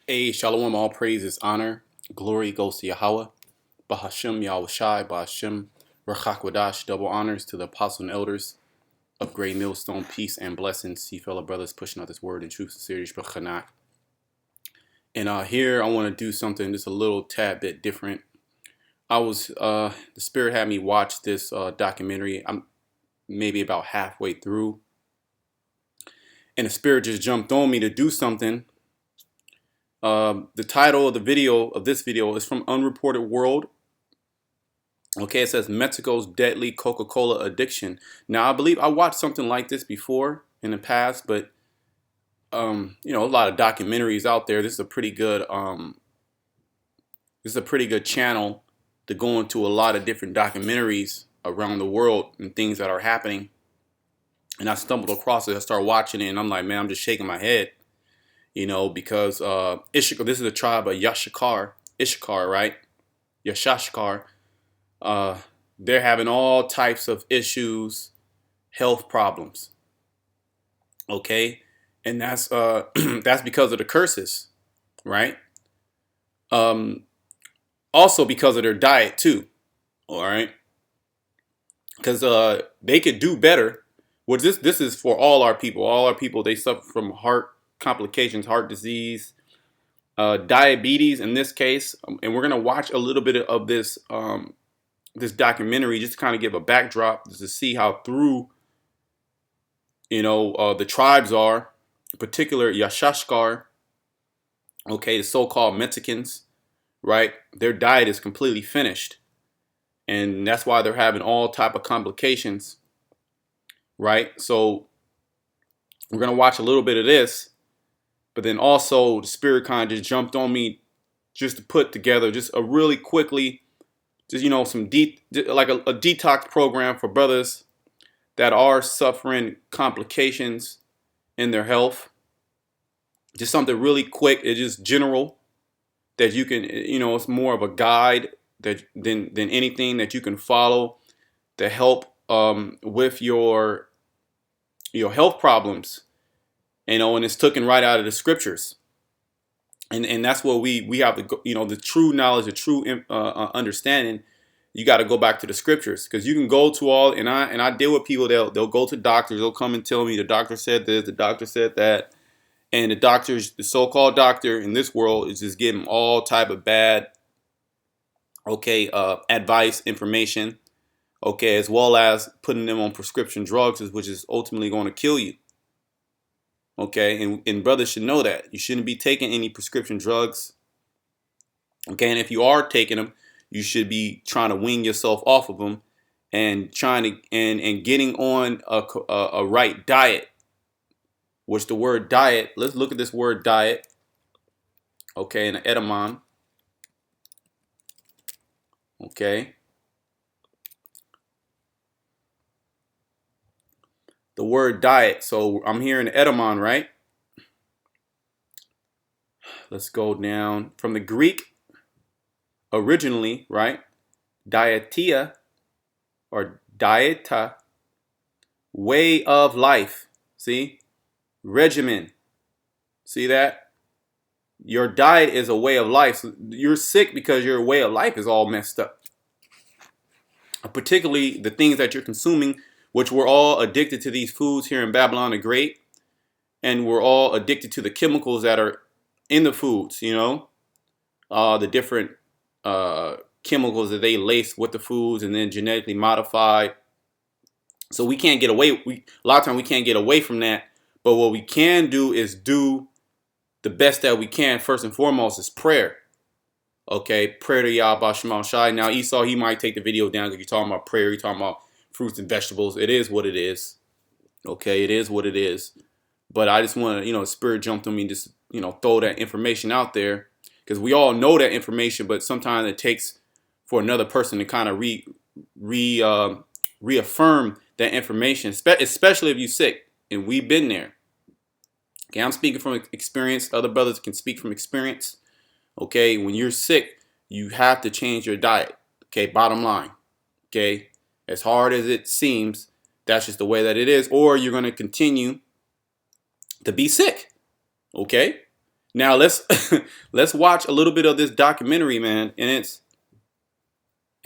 Hey, Shalom, all praises, honor, glory goes to Yahweh, Bahashim Yahushai, Bahashim Rachakwadash, double honors to the apostles and elders of Great Millstone, peace and blessings. See fellow brothers pushing out this word in truth, sincerity, Shbachanak. And here I want to do something just a little tad bit different. The Spirit had me watch this documentary. I'm maybe about halfway through, and the Spirit just jumped on me to do something. The title of this video is from Unreported World. Okay, it says Mexico's deadly Coca-Cola addiction. Now, I believe I watched something like this before in the past, but a lot of documentaries out there. This is a pretty good channel to go into a lot of different documentaries around the world and things that are happening. And I stumbled across it. I started watching it, and I'm like, man, I'm just shaking my head. Because Issacar, this is a tribe of Issacar, right? Yashashkar. They're having all types of issues, health problems. Okay, and that's that's because of the curses, right? Also because of their diet too. All right, because they could do better. Well, this is for all our people. All our people, they suffer from heart complications, heart disease, diabetes in this case, and we're gonna watch a little bit of this this documentary just to kind of give a backdrop to see how through the tribes are, in particular Yashashkar, okay, the so-called Mexicans, right? Their diet is completely finished, and that's why they're having all type of complications, right? So we're gonna watch a little bit of this. But then also the Spirit kind of just jumped on me just to put together just a really quickly, just, some like a detox program for brothers that are suffering complications in their health. Just something really quick. It's just general that you can, it's more of a guide than anything that you can follow to help with your health problems. And it's taken right out of the scriptures, and that's what we have to go, the true knowledge, the true understanding. You got to go back to the scriptures, because you can go to all, and I deal with people. They'll go to doctors. They'll come and tell me the doctor said this, the doctor said that, and the so-called doctor in this world is just giving all type of bad, advice, information, as well as putting them on prescription drugs, which is ultimately going to kill you. Okay, and brothers should know that. You shouldn't be taking any prescription drugs. Okay, and if you are taking them, you should be trying to wean yourself off of them and trying to and getting on a right diet. Which the word diet, let's look at this word diet. Okay, in the etymon. Okay. The word diet. So I'm here in the etymon, right? Let's go down from the Greek originally, right? Dietia or dieta, way of life. See? Regimen. See that? Your diet is a way of life. So you're sick because your way of life is all messed up. Particularly the things that you're consuming, which we're all addicted to these foods here in Babylon the Great. And we're all addicted to the chemicals that are in the foods, the different chemicals that they lace with the foods and then genetically modified. So we can't get away. A lot of times we can't get away from that. But what we can do is do the best that we can. First and foremost is prayer. Okay, prayer to Yahweh Shema Shai. Now Esau, he might take the video down because you're talking about prayer, you're talking about fruits and vegetables. It is what it is. Okay, it is what it is. But I just want to, the Spirit jumped on me and just, throw that information out there, because we all know that information, but sometimes it takes for another person to kind of reaffirm that information, especially if you're sick, and we've been there. Okay, I'm speaking from experience. Other brothers can speak from experience. Okay, when you're sick, you have to change your diet. Okay, bottom line. Okay, as hard as it seems, that's just the way that it is, or you're going to continue to be sick. Okay, Now let's let's watch a little bit of this documentary, man. And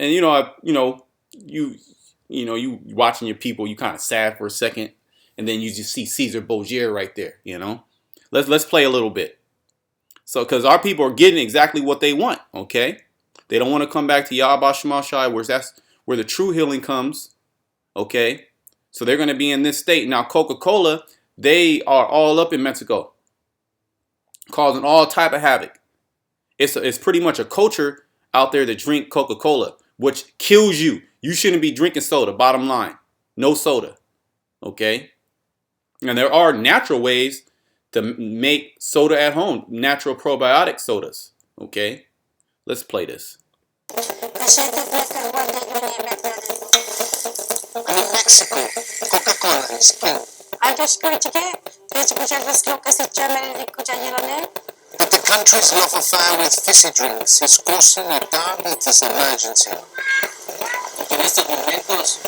you watching your people, you kind of sad for a second, and then you just see Caesar Borgia right there. Let's play a little bit. So, because our people are getting exactly what they want. Okay, they don't want to come back to Yahba Shemashai, where that's where the true healing comes. Okay, so they're going to be in this state now. Coca-Cola, they are all up in Mexico, causing all type of havoc. It's pretty much a culture out there to drink Coca-Cola, which kills you. You shouldn't be drinking soda. Bottom line, no soda. Okay, and there are natural ways to make soda at home, natural probiotic sodas. Okay, let's play this. Mexico, Coca-Cola is king. But the country's love affair with fizzy drinks is causing a diabetes emergency. En estos momentos,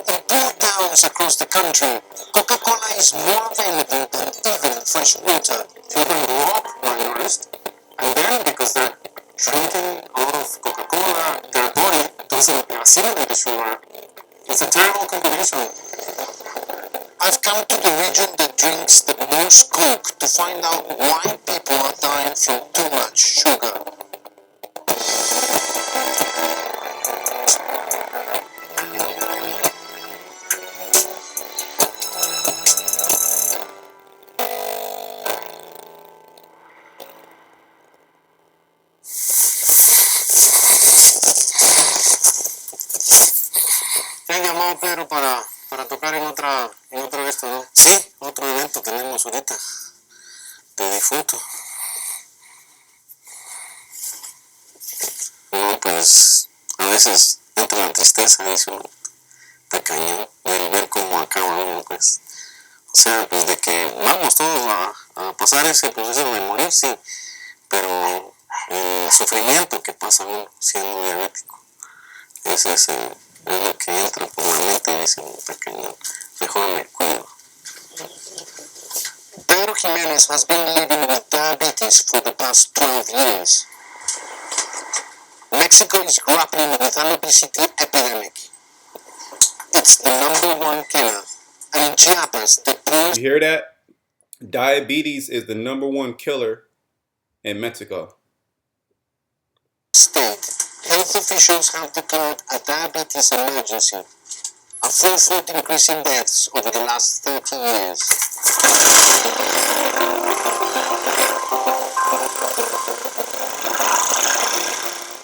in poor towns across the country, Coca-Cola is more available than even fresh water. People walk minorists, and then because they're drinking a lot of Coca-Cola, their body doesn't assimilate the sugar. It's a terrible combination. I've come to the region that drinks the most Coke to find out why people are dying from too much sugar. Te han llamado, Pedro, para tocar en otro evento, ¿no? Sí, otro evento tenemos ahorita, de difunto. No, pues, a veces entra la tristeza, dice uno, de Cayenne, de ver cómo acaba uno, pues. O sea, pues de que vamos todos a pasar ese proceso de morir, sí, pero el sufrimiento que pasa uno siendo diabético, ese es lo que entra por la mente y dice, pequeño, mejor me cuido. Pedro Jimenez has been living with diabetes for the past 12 years. Mexico is grappling with an obesity epidemic. It's the #1 killer. And in Chiapas, the Pears... You hear that? Diabetes is the #1 killer in Mexico. State, health officials have declared a diabetes emergency, a fourfold increase in deaths over the last 30 years.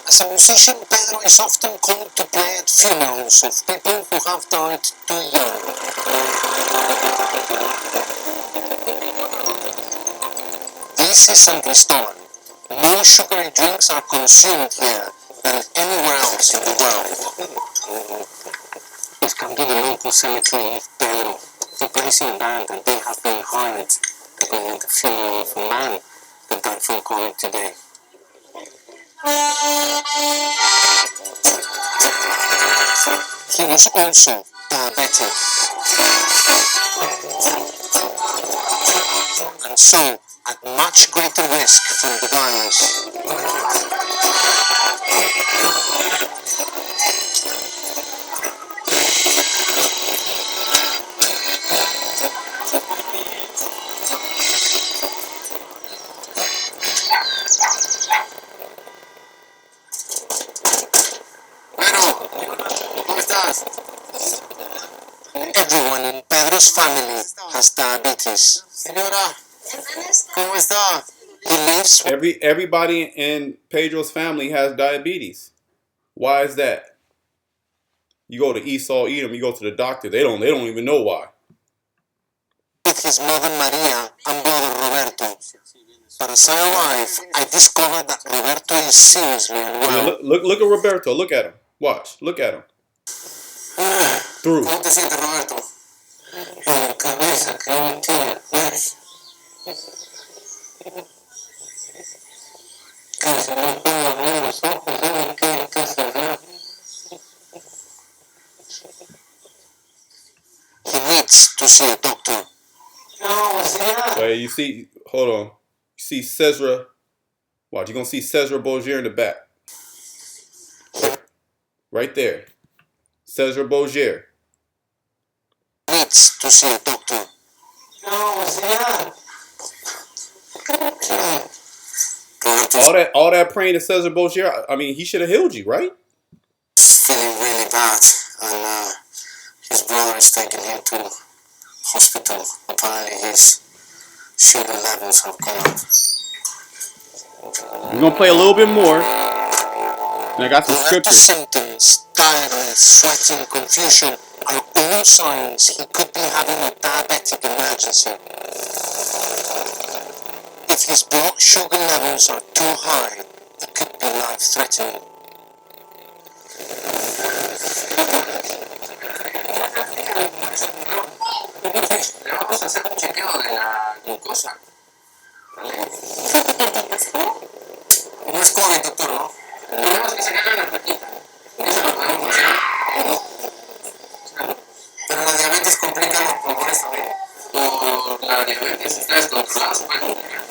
As a musician, Pedro is often called to play at funerals of people who have died too young. This is San Cristobal. More sugary drinks are consumed here than anywhere else in the world. We've come to the local cemetery of Pedro, the place in a band, and they have been hired to play at the funeral of a man that died from COVID today. He was also diabetic, and so at much greater risk from the virus. Everyone in Pedro's family has diabetes. Señora, ¿cómo está? He lives... Everybody in Pedro's family has diabetes. Why is that? You go to Esau, Edom, you go to the doctor, they don't even know why. With his mother Maria and brother Roberto. But as I arrive, I discover that Roberto is seriously unwell. Look at Roberto. Look at him. Watch. Look at him. Through. ¿Cómo te sientes, Roberto? En la cabeza, que no tiene. Casi no puedo abrir los ojos, ¿saben qué cerrar? He needs to see a doctor. Wait, you see, hold on. You see Cesar. Watch, you're going to see Cesar Borgia in the back. Right there. Cesar Borgia. Needs to see a doctor. All that praying to Cesar Borgia, I mean, he should have healed you, right? Feeling really bad, and his brother is taking him to hospital. Apparently his sugar levels have gone up. We're going to play a little bit more. And I got some scripture. Symptoms, tiredness, sweating, confusion are all signs he could be having a diabetic emergency. If his blood sugar levels are too high, it could be life-threatening. Le vamos a hacer un chequeo de la glucosa. No es COVID, doctor, ¿no? Tenemos que sacarle la plaquita. Eso lo podemos hacer. Pero la diabetes complica los pulmones también. Por la diabetes, si está descontrolada, se puede complicar.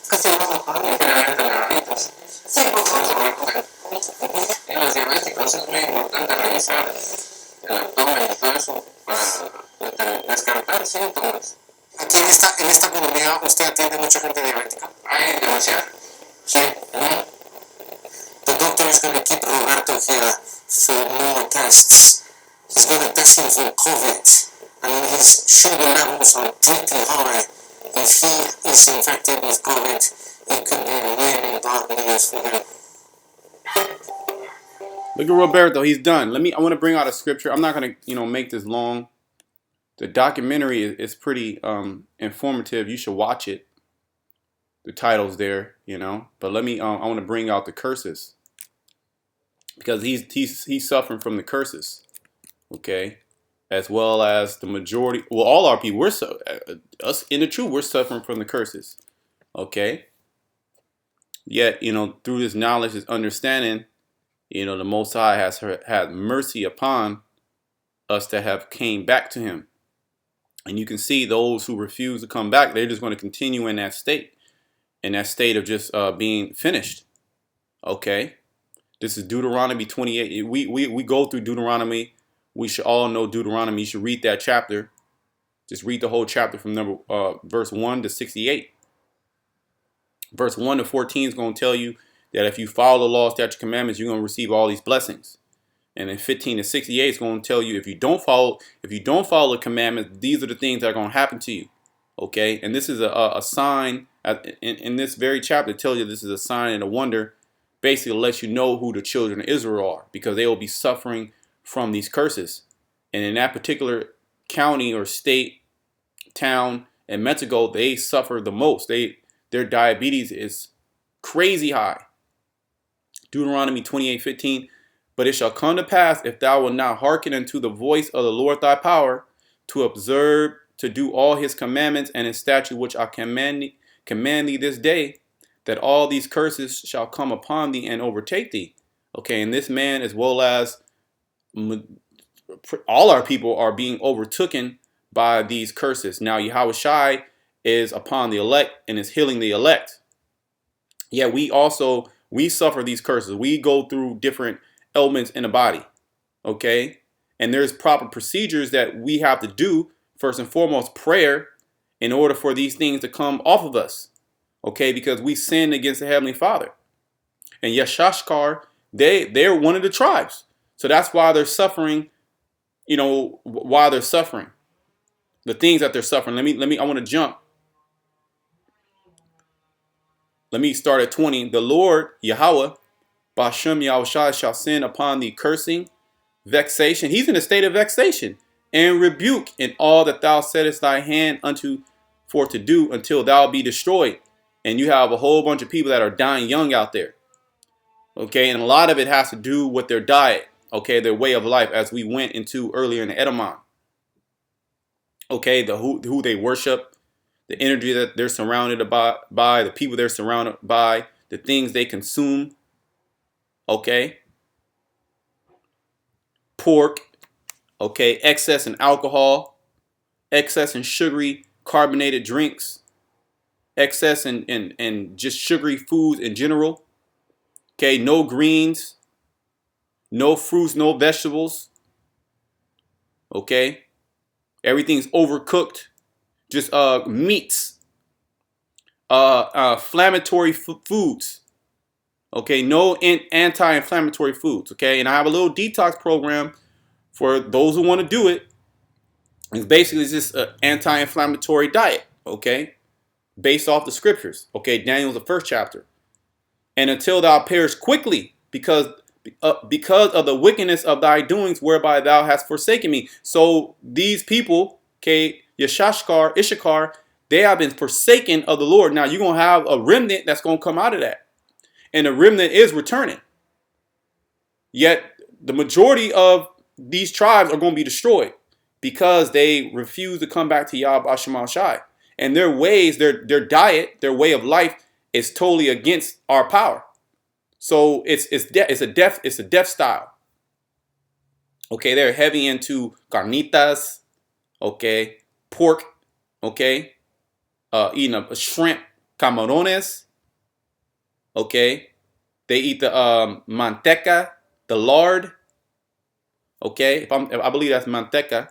Casi no. Generalmente neuronitas. No se preocupen. En los diabéticos es muy importante revisar el abdomen y todo eso para descartar síntomas. Aquí en esta comunidad usted atiende mucha gente diabética. Hay demasiado. Sí. The doctor is going to keep Roberto here for more tests. He's going to test him for COVID. And his sugar levels are deeply high. If he is infected with COVID, it could be really bad news for him. Look at Roberto, he's done. I want to bring out a scripture. I'm not going to, make this long. The documentary is pretty informative. You should watch it. The title's there, But let me. I want to bring out the curses because he's suffering from the curses, okay, as well as the majority. Well, all our people, us in the truth, we're suffering from the curses, okay. Yet, through this knowledge, this understanding, the Most High has had mercy upon us that have came back to Him. And you can see those who refuse to come back, they're just going to continue in that state of just being finished. Okay. This is Deuteronomy 28. We go through Deuteronomy. We should all know Deuteronomy. You should read that chapter. Just read the whole chapter from verse 1 to 68. Verse 1 to 14 is going to tell you that if you follow the law, statutes, commandments, you're going to receive all these blessings. And then 15 to 68 is going to tell you if you don't follow the commandments, these are the things that are going to happen to you. Okay, and this is a sign in this very chapter. It tells you this is a sign and a wonder, basically to let you know who the children of Israel are, because they will be suffering from these curses. And in that particular county or state, town in Mexico, they suffer the most. Their diabetes is crazy high. Deuteronomy 28:15. But it shall come to pass, if thou wilt not hearken unto the voice of the Lord thy power, to observe, to do all his commandments and his statutes which I command thee this day, that all these curses shall come upon thee and overtake thee. Okay, and this man, as well as all our people, are being overtaken by these curses. Now, Yahweh Shai is upon the elect and is healing the elect. Yeah, we suffer these curses. We go through different elements in the body, okay, and there's proper procedures that we have to do. First and foremost, prayer, in order for these things to come off of us, okay, because we sinned against the Heavenly Father. And Issacar, they're one of the tribes, so that's why they're suffering. Why they're suffering, the things that they're suffering. I want to jump. Let me start at 20. The Lord Yahweh Bashem Yahushua shall send upon thee cursing, vexation. He's in a state of vexation and rebuke in all that thou settest thy hand unto for to do, until thou be destroyed. And you have a whole bunch of people that are dying young out there. Okay, and a lot of it has to do with their diet. Okay, their way of life, as we went into earlier in the Edamon. Okay, who they worship, the energy that they're surrounded by, the people they're surrounded by, the things they consume. Okay, pork, okay, excess in alcohol, excess in sugary carbonated drinks, excess in just sugary foods in general. Okay, no greens, no fruits, no vegetables. Okay, everything's overcooked. Just meats, inflammatory foods. Okay, no anti-inflammatory foods. Okay, and I have a little detox program for those who want to do it. It's basically just an anti-inflammatory diet. Okay, based off the scriptures. Okay, Daniel's the first chapter. And until thou perish quickly, because of the wickedness of thy doings, whereby thou hast forsaken me. So these people, okay, Issacar, they have been forsaken of the Lord. Now you're gonna have a remnant that's gonna come out of that, and the remnant is returning. Yet the majority of these tribes are going to be destroyed because they refuse to come back to Yahweh Hashem Shai. And their ways, their diet, their way of life is totally against our power. So it's a death style. Okay, they're heavy into carnitas, okay, pork, okay, eating a shrimp, camarones, okay. They eat the manteca, the lard, okay. I believe that's manteca.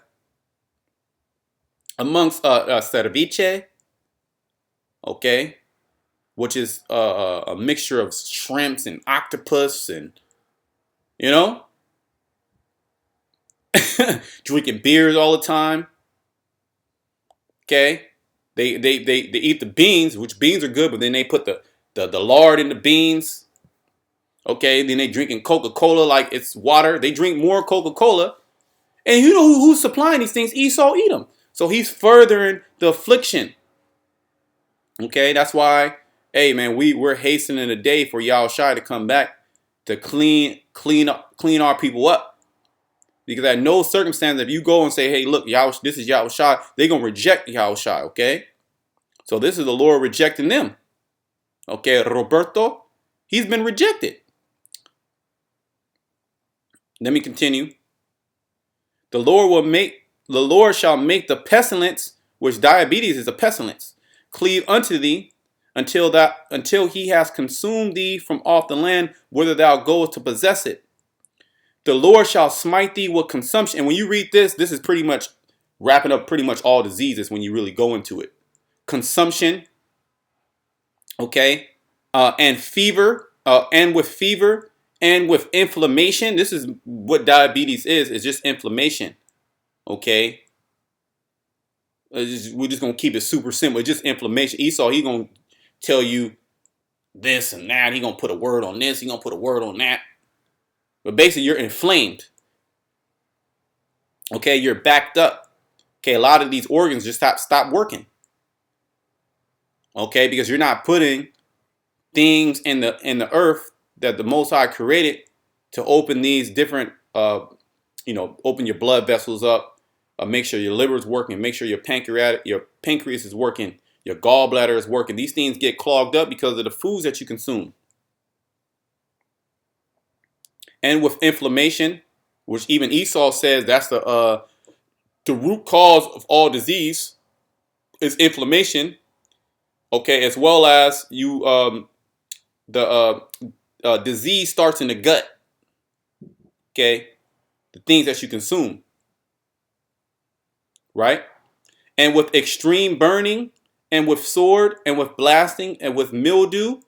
Amongst ceviche, okay, which is a mixture of shrimps and octopus and, you know, drinking beers all the time. Okay, they eat the beans, which beans are good, but then they put the lard in the beans. Okay, then they drinking Coca-Cola like it's water. They drink more Coca-Cola, and you know who's supplying these things? Esau Edom. So he's furthering the affliction. Okay, that's why, hey man, we're hastening the day for Yahushua to come back to clean our people up. Because at no circumstance, if you go and say, hey, look, this is Yahushua, they're gonna reject Yahushua. Okay, so this is the Lord rejecting them. Okay, Roberto, he's been rejected. Let me continue. The Lord shall make the pestilence, which diabetes is a pestilence, cleave unto thee until he has consumed thee from off the land, whither thou goest to possess it. The Lord shall smite thee with consumption. And when you read this is pretty much wrapping up pretty much all diseases when you really go into it. Consumption, okay, and fever, and with fever and with inflammation. This is what diabetes is. It's just inflammation. Okay, we're just gonna keep it super simple. It's just inflammation. Esau, he's gonna tell you this and that. He's gonna put a word on this. He's gonna put a word on that. But basically, you're inflamed. Okay, you're backed up. Okay, a lot of these organs just stop working. Okay, because you're not putting things in the earth that the Most High created to open these different, open your blood vessels up. Make sure your liver is working. Make sure your pancreas is working. Your gallbladder is working. These things get clogged up because of the foods that you consume. And with inflammation, which even Esau says that's the root cause of all disease is inflammation. Okay, as well as the disease starts in the gut. Okay, the things that you consume. Right? And with extreme burning, and with sword, and with blasting, and with mildew.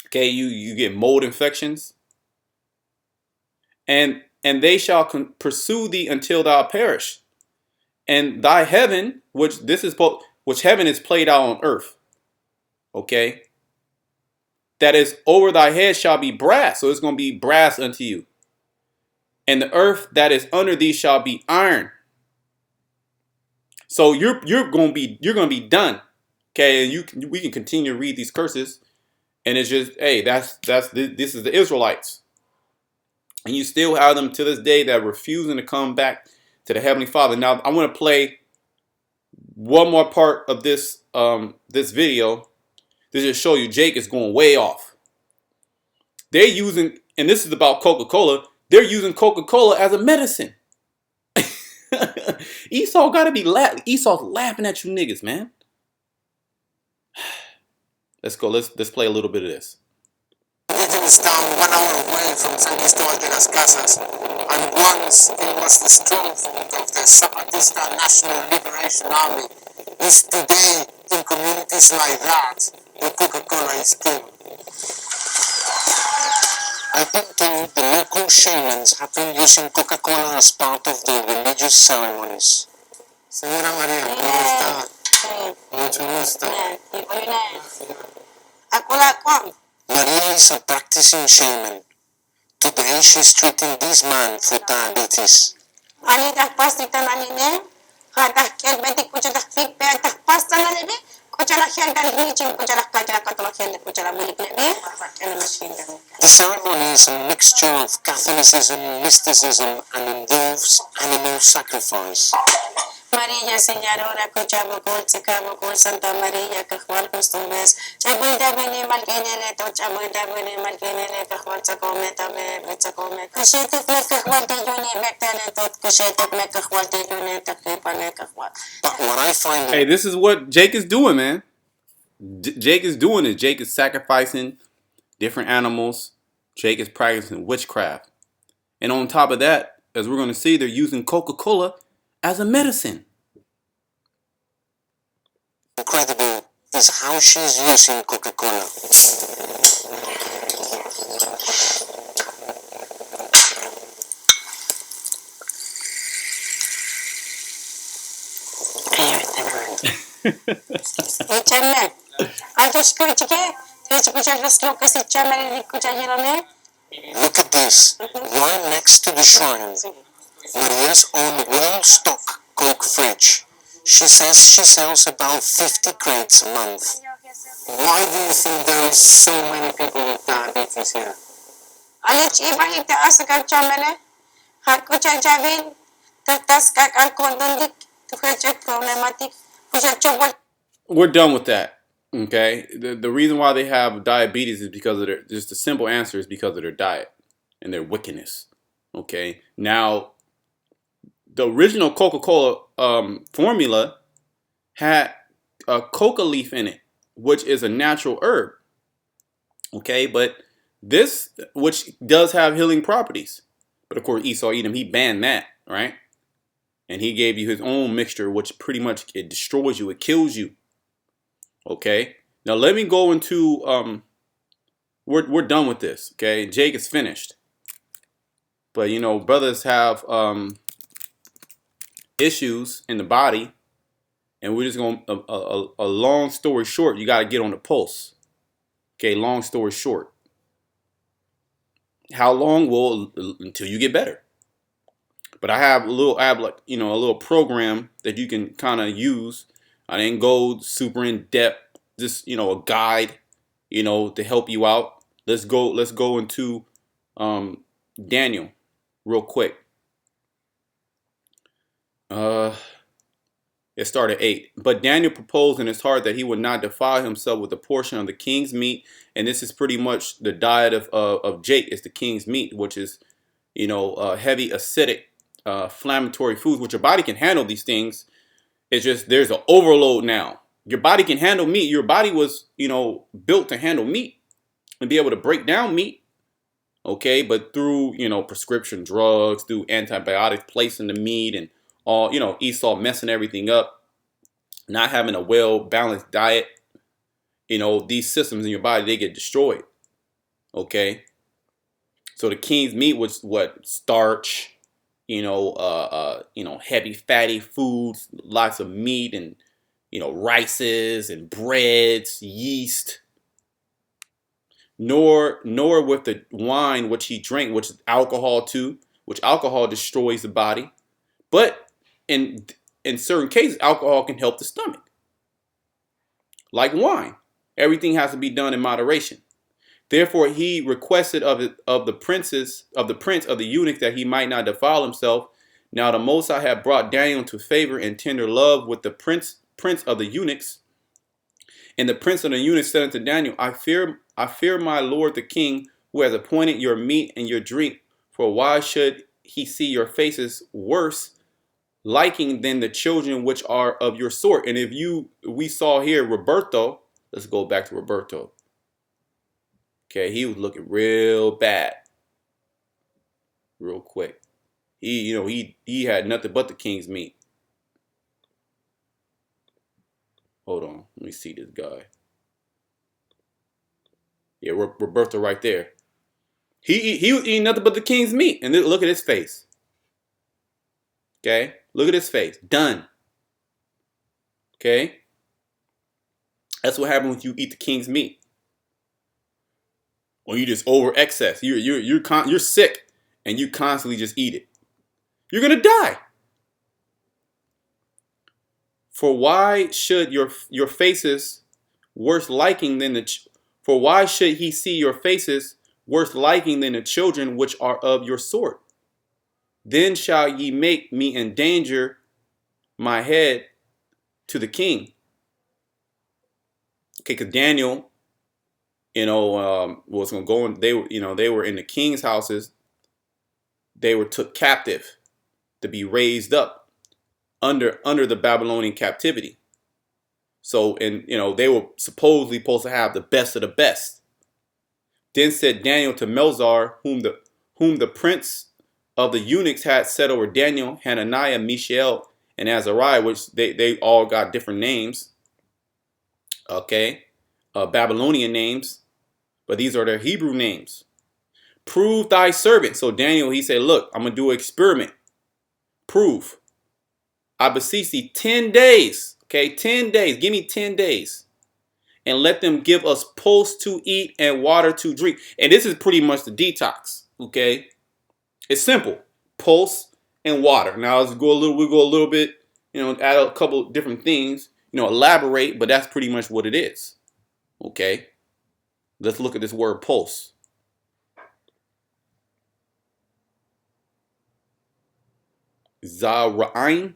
Okay, you get mold infections. And they shall pursue thee until thou perish. And thy heaven, which heaven is played out on earth. Okay? That is over thy head shall be brass. So it's going to be brass unto you. And the earth that is under thee shall be iron. So you're going to be done. Okay, and we can continue to read these curses, and it's just, hey, this is the Israelites, and you still have them to this day that are refusing to come back to the Heavenly Father. Now I want to play one more part of this this video to just show you Jake is going way off. They're using, and this is about Coca-Cola. they're using Coca-Cola as a medicine. Esau gotta be Esau's laughing at you niggas, man. Let's go. Let's play a little bit of this. Veggies town 1 hour away from San Cristobal de las Casas, and once it was the stronghold of the Zapatista National Liberation Army, is today in communities like that where Coca-Cola is king. I've been told the local shamans have been using Coca-Cola as part of their religious ceremonies. Señora María, ¿cómo está? Mucho gusto. Maria is a practicing shaman. Today she's treating this man for diabetes. The ceremony is a mixture of Catholicism, mysticism, and involves animal sacrifice. Maria Señora, Kuchabukul, Santa Maria, Kahwal Costumes, Chabuda Bene Malgenele, Tochabuda Bene Malgenele, Kahwal Sacometa, Vetsacome, Kushetuk Mekahwal de Uni, Vectalet, Kushetuk Mekahwal de Uni, Takipane Kahwal. But what I find. Hey, this is what Jake is doing, man. Jake is doing it. Jake is sacrificing different animals. Jake is practicing witchcraft. And on top of that, as we're going to see, they're using Coca-Cola as a medicine. Incredible is how she's using Coca-Cola. Look at this, right next to the shrine. Maria's own well-stocked Coke fridge. She says she sells about 50 crates a month. Why do you think there are so many people with diabetes here? We're done with that. Okay, the reason why they have diabetes is because of just the simple answer is because of their diet and their wickedness. Okay, now the original Coca-Cola formula had a coca leaf in it, which is a natural herb. Okay, but this, which does have healing properties, but of course Esau Edom, he banned that, right? And he gave you his own mixture, which pretty much it destroys you, it kills you. Okay, now let me go into we're done with this. Okay, Jake is finished, but you know, brothers have issues in the body, and we're just going a long story short, you got to get on the pulse. Okay, long story short, how long? Well, until you get better. But I have a little program that you can kind of use. I didn't go super in depth, just a guide, to help you out. Let's go into Daniel real quick. It started 8. But Daniel proposed in his heart that he would not defile himself with a portion of the king's meat, and this is pretty much the diet of Jake. It's the king's meat, which is heavy acidic, inflammatory foods, which your body can handle these things. It's just there's an overload now. Your body can handle meat. Your body was, built to handle meat and be able to break down meat. Okay, but through, prescription drugs, through antibiotics placed in the meat and all, Esau messing everything up, not having a well-balanced diet, these systems in your body, they get destroyed. Okay. So the king's meat was what? Starch, heavy fatty foods, lots of meat and, rices and breads, yeast. Nor with the wine which he drank, which is alcohol too, which alcohol destroys the body. But in certain cases, alcohol can help the stomach. Like wine. Everything has to be done in moderation. Therefore, he requested of the prince of the eunuchs that he might not defile himself. Now the Most High had brought Daniel into favor and tender love with the prince of the eunuchs. And the prince of the eunuchs said unto Daniel, I fear my lord the king, who has appointed your meat and your drink For why should he see your faces worse liking than the children which are of your sort? And if we saw here Roberto, let's go back to Roberto. Okay, he was looking real bad, real quick. He had nothing but the king's meat. Hold on, let me see this guy. Yeah, Roberto right there. He was eating nothing but the king's meat, and then look at his face. Okay, look at his face. Done. Okay, that's what happens when you eat the king's meat. When you just over excess, you're sick, and you constantly just eat it. You're gonna die. For why should your faces worse liking than for why should he see your faces worse liking than the children which are of your sort? Then shall ye make me endanger my head to the king. Okay, because Daniel, was going to go, and they were in the king's houses. They were took captive to be raised up under the Babylonian captivity. So, and they were supposedly supposed to have the best of the best. Then said Daniel to Melzar, whom the prince of the eunuchs had set over Daniel, Hananiah, Mishael, and Azariah, which they all got different names. Okay, Babylonian names, but these are their Hebrew names. Prove thy servant. So Daniel, he said, look, I'm gonna do an experiment. Prove. I beseech thee 10 days. Okay, 10 days. Give me 10 days. And let them give us pulse to eat and water to drink. And this is pretty much the detox. Okay, it's simple. Pulse and water. Now we'll go a little bit, add a couple different things, elaborate, but that's pretty much what it is. Okay, let's look at this word pulse. Zara'in.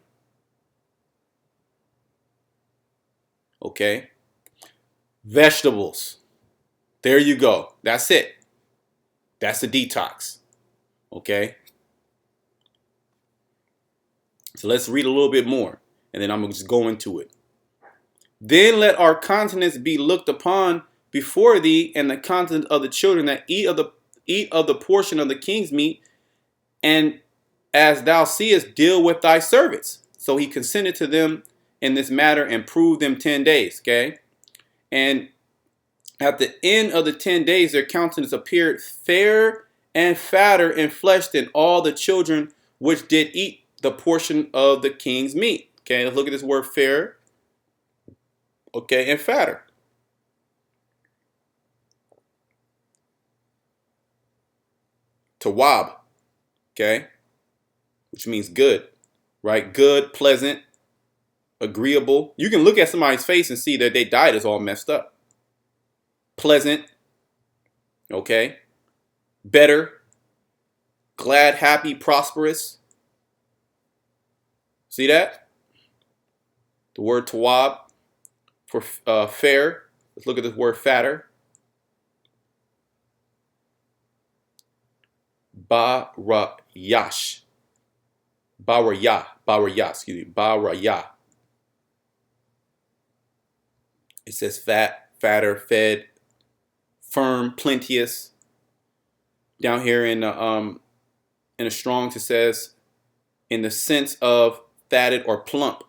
Okay. Vegetables. There you go. That's it. That's the detox. Okay. So let's read a little bit more, and then I'm going to just go into it. Then let our countenance be looked upon before thee, and the countenance of the children that eat of the portion of the king's meat, and as thou seest, deal with thy servants. So he consented to them in this matter and proved them 10 days. Okay. And at the end of the 10 days, their countenance appeared fair and fatter in flesh than all the children which did eat the portion of the king's meat. Okay. Let's look at this word fair. Okay. And fatter. Tawab. Okay. Which means good, right? Good, pleasant, agreeable. You can look at somebody's face and see that their diet is all messed up. Pleasant, okay? Better, glad, happy, prosperous. See that? The word tawab for fair. Let's look at this word fatter. Barayash. Baraya. It says fat, fatter, fed, firm, plenteous. Down here in the Strong's, it says in the sense of fatted or plump.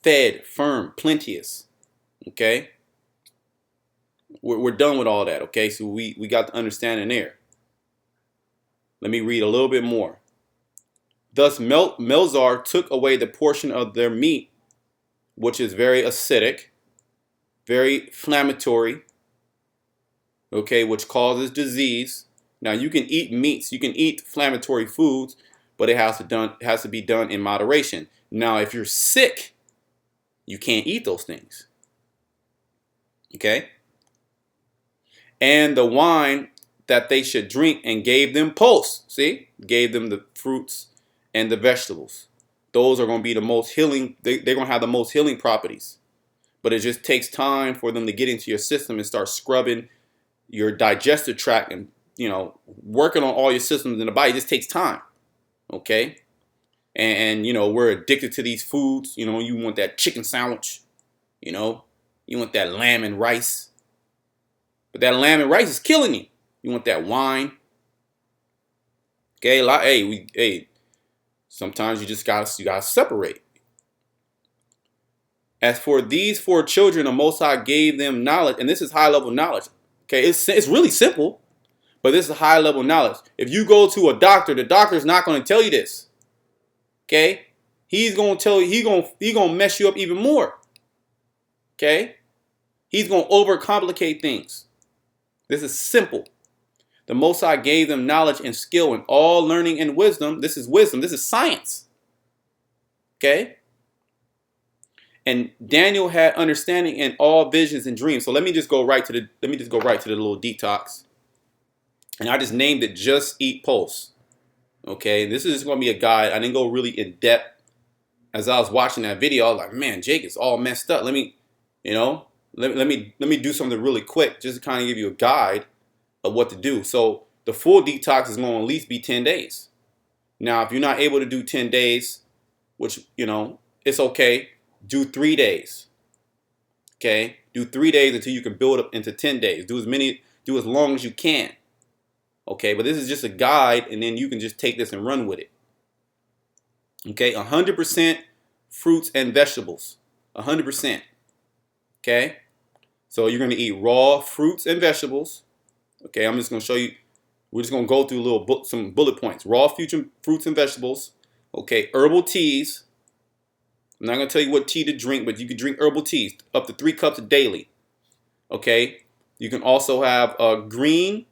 Fed, firm, plenteous. Okay? We're done with all that, okay? So we got the understanding there. Let me read a little bit more. Thus Melzar took away the portion of their meat, which is very acidic, very inflammatory, okay, which causes disease. Now you can eat meats, you can eat inflammatory foods, but it has to be done in moderation. Now, if you're sick, you can't eat those things. Okay? And the wine that they should drink, and gave them pulse. See? Gave them the fruits and the vegetables. Those are going to be the most healing. They're going to have the most healing properties. But it just takes time for them to get into your system and start scrubbing your digestive tract and working on all your systems in the body just takes time. Okay. And we're addicted to these foods. You want that chicken sandwich. You want that lamb and rice. But that lamb and rice is killing you. You want that wine. Okay, sometimes you just gotta separate. As for these 4 children, the Most High gave them knowledge, and this is high level knowledge. Okay, it's really simple, but this is high level knowledge. If you go to a doctor, the doctor's not going to tell you this. Okay, he's going to tell you he's gonna mess you up even more. Okay, he's going to overcomplicate things. This is simple. The Most High gave them knowledge and skill in all learning and wisdom. This is wisdom. This is science. Okay? And Daniel had understanding in all visions and dreams. So let me just go right to the little detox. And I just named it Just Eat Pulse. Okay? This is just going to be a guide. I didn't go really in depth. As I was watching that video, I was like, man, Jake, it's all messed up. Let me do something really quick just to kind of give you a guide of what to do. So the full detox is going to at least be 10 days. Now, if you're not able to do 10 days, which, it's okay, do 3 days. Okay? Do 3 days until you can build up into 10 days. Do as long as you can. Okay? But this is just a guide, and then you can just take this and run with it. Okay? 100% fruits and vegetables. 100%. Okay? So you're going to eat raw fruits and vegetables. Okay, I'm just going to show you. We're just going to go through some bullet points. Raw fruits and vegetables. Okay, herbal teas. I'm not going to tell you what tea to drink, but you can drink herbal teas up to 3 cups daily. Okay, you can also have a green/fruit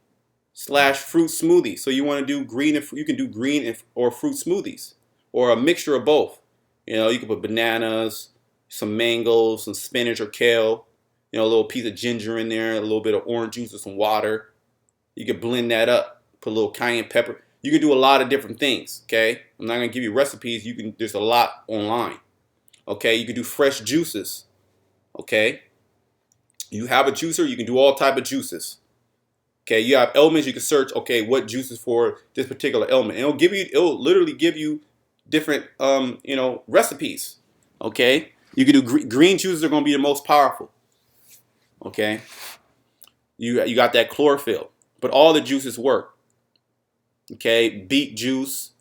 smoothie. So you want to do green, you can do green or fruit smoothies, or a mixture of both. You can put bananas, some mangoes, some spinach or kale. A little piece of ginger in there, a little bit of orange juice or some water. You can blend that up, put a little cayenne pepper. You can do a lot of different things, okay? I'm not going to give you recipes. There's a lot online, okay? You can do fresh juices, okay? You have a juicer, you can do all type of juices, okay? You have elements, you can search, okay, what juices for this particular element. And it'll literally give you different, recipes, okay? You can do green juices are going to be the most powerful, okay? You got that chlorophyll. But all the juices work. Okay, beet juice.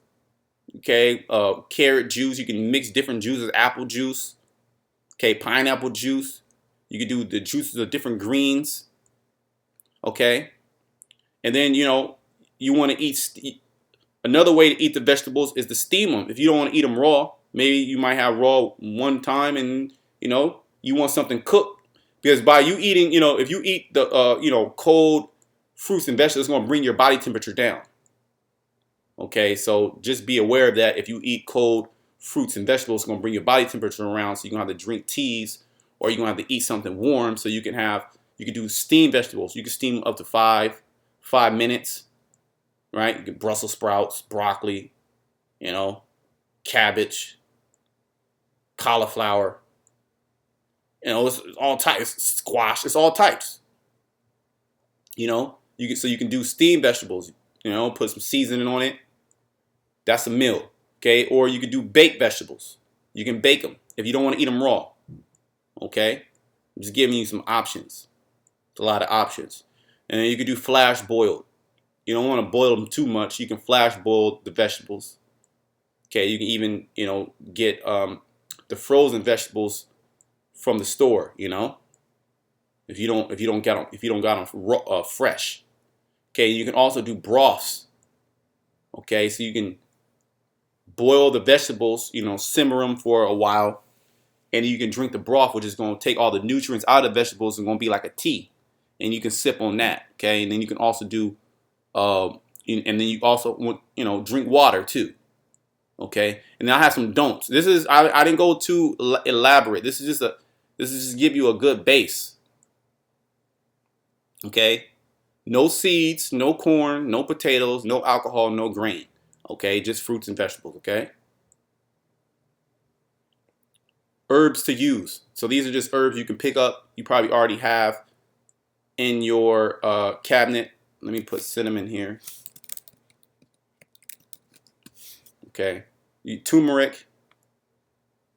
Okay, carrot juice. You can mix different juices. Apple juice. Okay, pineapple juice. You can do the juices of different greens. Okay, and then you want to eat. Another way to eat the vegetables is to steam them. If you don't want to eat them raw, maybe you might have raw one time, and you want something cooked. Because by you eating, if you eat the cold fruits and vegetables, it's going to bring your body temperature down. Okay, so just be aware of that. If you eat cold fruits and vegetables, it's going to bring your body temperature around. So you're going to have to drink teas, or you're going to have to eat something warm. So you can do steamed vegetables. You can steam up to 5 minutes, right? You get Brussels sprouts, broccoli, cabbage, cauliflower. It's all types. It's squash. It's all types. You can do steamed vegetables, put some seasoning on it. That's a meal, okay? Or you can do baked vegetables. You can bake them if you don't want to eat them raw, okay? I'm just giving you some options. It's a lot of options. And then you can do flash boiled. You don't want to boil them too much. You can flash boil the vegetables. Okay, you can even, get the frozen vegetables from the store, if you don't got them fresh. Okay, you can also do broths. Okay, so you can boil the vegetables, simmer them for a while, and you can drink the broth, which is going to take all the nutrients out of the vegetables and going to be like a tea, and you can sip on that. Okay, and then you can also do, and then you also want, drink water too. Okay, and then I have some don'ts. I didn't go too elaborate. This is just give you a good base. Okay. No seeds, no corn, no potatoes, no alcohol, no grain. Okay, just fruits and vegetables, okay? Herbs to use. So these are just herbs you can pick up. You probably already have in your cabinet, let me put cinnamon here. Okay, turmeric,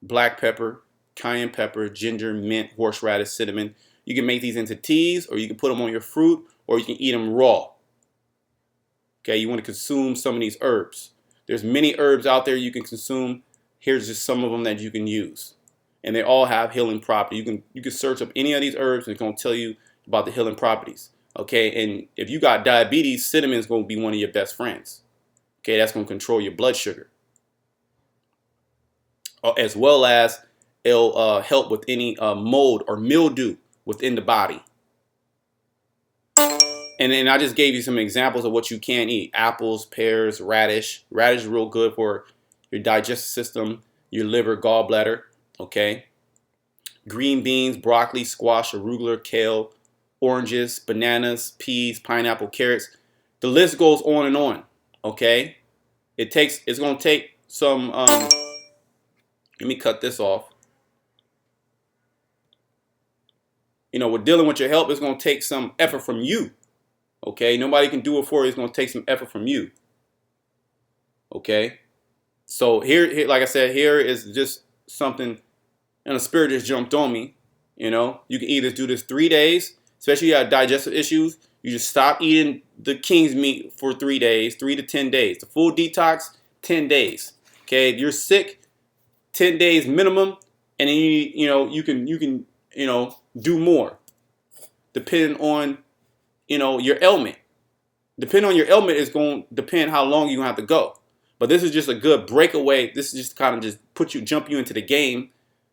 black pepper, cayenne pepper, ginger, mint, horseradish, cinnamon. You can make these into teas, or you can put them on your fruit, or you can eat them raw. Okay, you want to consume some of these herbs. There's many herbs out there you can consume. Here's just some of them that you can use, and they all have healing properties. You can search up any of these herbs, and it's going to tell you about the healing properties. Okay, and if you got diabetes, cinnamon is going to be one of your best friends. Okay, that's going to control your blood sugar, as well as it'll help with any mold or mildew within the body. And then I just gave you some examples of what you can eat. Apples, pears, radish. Radish is real good for your digestive system, your liver, gallbladder. Okay. Green beans, broccoli, squash, arugula, kale, oranges, bananas, peas, pineapple, carrots. The list goes on and on. Okay. It's going to take some, let me cut this off. You know, with dealing with your health, it's going to take some effort from you. Okay, nobody can do it for you. It's going to take some effort from you. Okay, so here, like I said, here is just something, and the spirit just jumped on me. You know, you can either do this 3 days, especially if you have digestive issues. You just stop eating the king's meat for 3 days, 3 to 10 days. The full detox, 10 days. Okay, if you're sick, 10 days minimum, and then you can do more, depending on your ailment. Depending on your ailment is going to depend how long you're going to have to go. But this is just a good breakaway. This is just kind of just jump you into the game.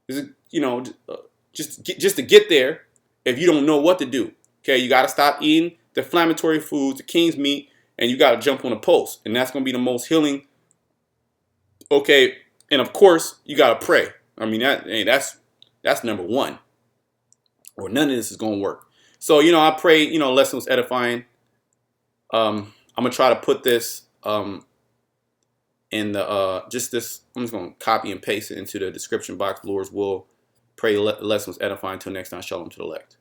This is, just to get there if you don't know what to do. Okay, you got to stop eating the inflammatory foods, the king's meat, and you got to jump on the post. And that's going to be the most healing. Okay, and of course, you got to pray. I mean, that's number one. Or none of this is going to work. So, I pray, lesson was edifying. I'm going to try to put this in the, I'm just going to copy and paste it into the description box. Lord's will. Pray lesson was edifying. Until next time, shalom to the elect.